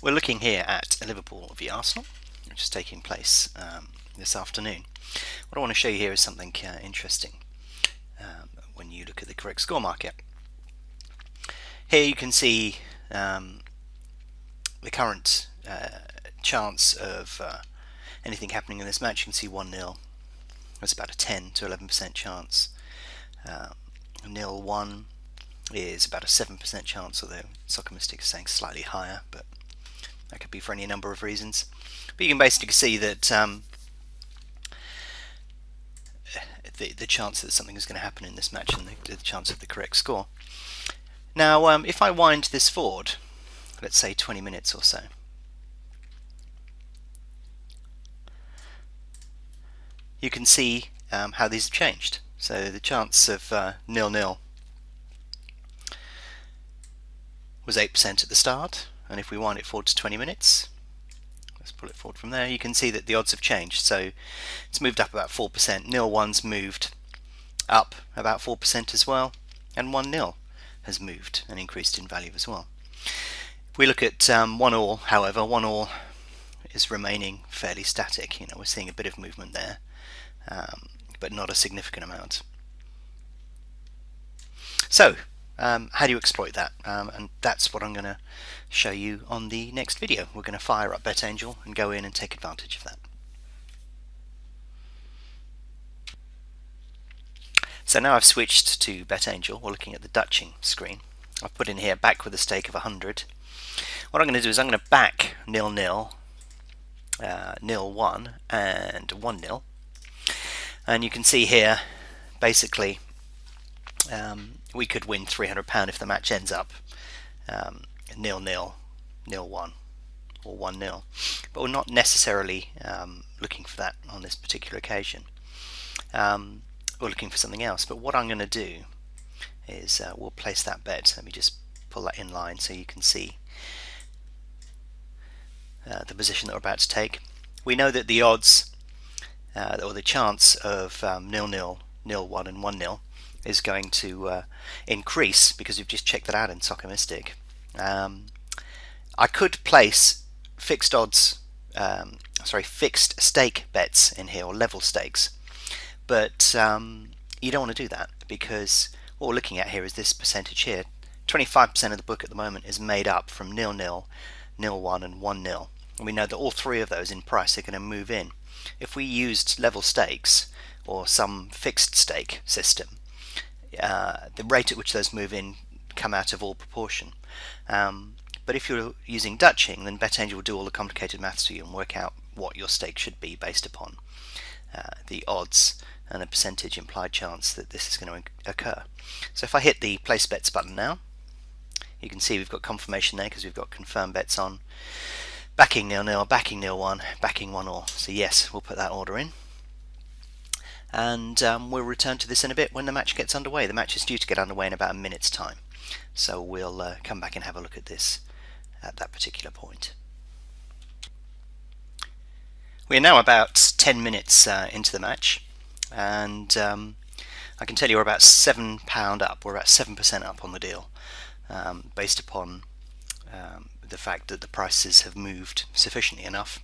We're looking here at Liverpool v Arsenal, which is taking place this afternoon. What I want to show you here is something interesting when you look at the correct score market. Here you can see the current chance of anything happening in this match. You can see 1-0. That's about a 10 to 11% chance. 0-1 is about a 7% chance, although Soccer Mystic is saying slightly higher, but that could be for any number of reasons. But you can basically see that the chance that something is going to happen in this match and the chance of the correct score. Now, if I wind this forward, let's say 20 minutes or so, you can see how these have changed. So the chance of 0-0 was 8% at the start, and if we wind it forward to 20 minutes, let's pull it forward from there, you can see that the odds have changed. So it's moved up about 4%. 0-1's moved up about 4% as well, and 1-0 has moved and increased in value as well. If we look at 1-all, however, 1-all is remaining fairly static. We're seeing a bit of movement there, but not a significant amount. So how do you exploit that? And that's what I'm going to show you on the next video. We're going to fire up BetAngel and go in and take advantage of that. So now I've switched to BetAngel. We're looking at the Dutching screen. I've put in here back with a stake of 100. What I'm going to do is I'm going to back 0-0, 0-1 and 1-0. And you can see here basically we could win £300 if the match ends up 0-0, 0-1 or 1-0, but we're not necessarily looking for that on this particular occasion. We're looking for something else, but what I'm going to do is we'll place that bet. Let me just pull that in line so you can see the position that we're about to take. We know that the odds or the chance of 0-0, 0-1 and 1-0 is going to increase because we've just checked that out in Soccer Mystic. I could place fixed stake bets in here, or level stakes, but you don't want to do that, because what we're looking at here is this percentage here. 25% of the book at the moment is made up from 0-0, 0-1 and 1-0, and we know that all three of those in price are going to move in. If we used level stakes or some fixed stake system, the rate at which those move in come out of all proportion. But if you're using Dutching, then BetAngel will do all the complicated maths for you and work out what your stake should be based upon the odds and the percentage implied chance that this is going to occur. So if I hit the place bets button now, you can see we've got confirmation there because we've got confirm bets on. Backing 0-0, backing 0-1, backing 1-all. So yes, we'll put that order in. And we'll return to this in a bit when the match gets underway. The match is due to get underway in about a minute's time, so we'll come back and have a look at this at that particular point. We are now about 10 minutes into the match, and I can tell you we're about £7 up. We're about 7% up on the deal, based upon the fact that the prices have moved sufficiently enough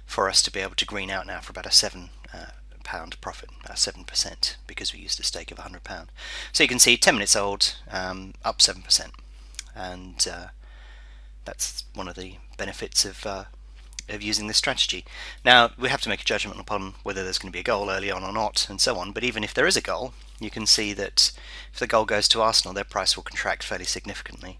for us to be able to green out now for about a £7 profit, about 7%, because we used a stake of £100. So you can see 10 minutes old, up 7%, and that's one of the benefits of using this strategy. Now we have to make a judgment upon whether there's going to be a goal early on or not, and so on. But even if there is a goal, you can see that if the goal goes to Arsenal, their price will contract fairly significantly.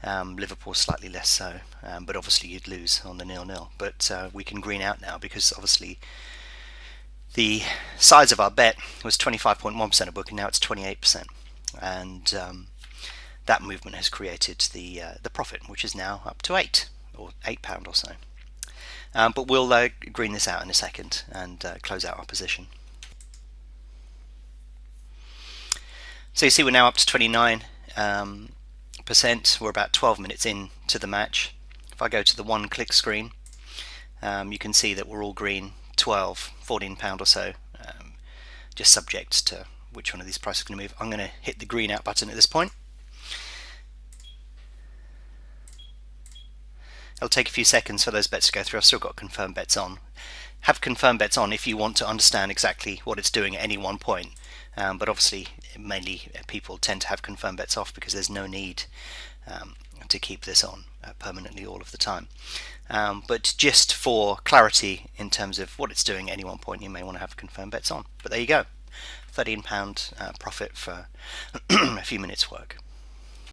Liverpool slightly less so, but obviously you'd lose on the 0-0. But we can green out now because obviously the size of our bet was 25.1% of book, and now it's 28%, and that movement has created the profit, which is now up to £8 or £8 or so. But we'll green this out in a second and close out our position. So you see we're now up to 29%. We're about 12 minutes into the match. If I go to the one-click screen, you can see that we're all green, 12, £14 or so, just subject to which one of these prices is going to move. I'm going to hit the green out button at this point. It'll take a few seconds for those bets to go through. I've still got confirm bets on. Have confirm bets on if you want to understand exactly what it's doing at any one point. But obviously, mainly people tend to have confirm bets off because there's no need to keep this on permanently all of the time. But just for clarity in terms of what it's doing at any one point, you may want to have confirm bets on. But there you go, £13 profit for a few minutes work.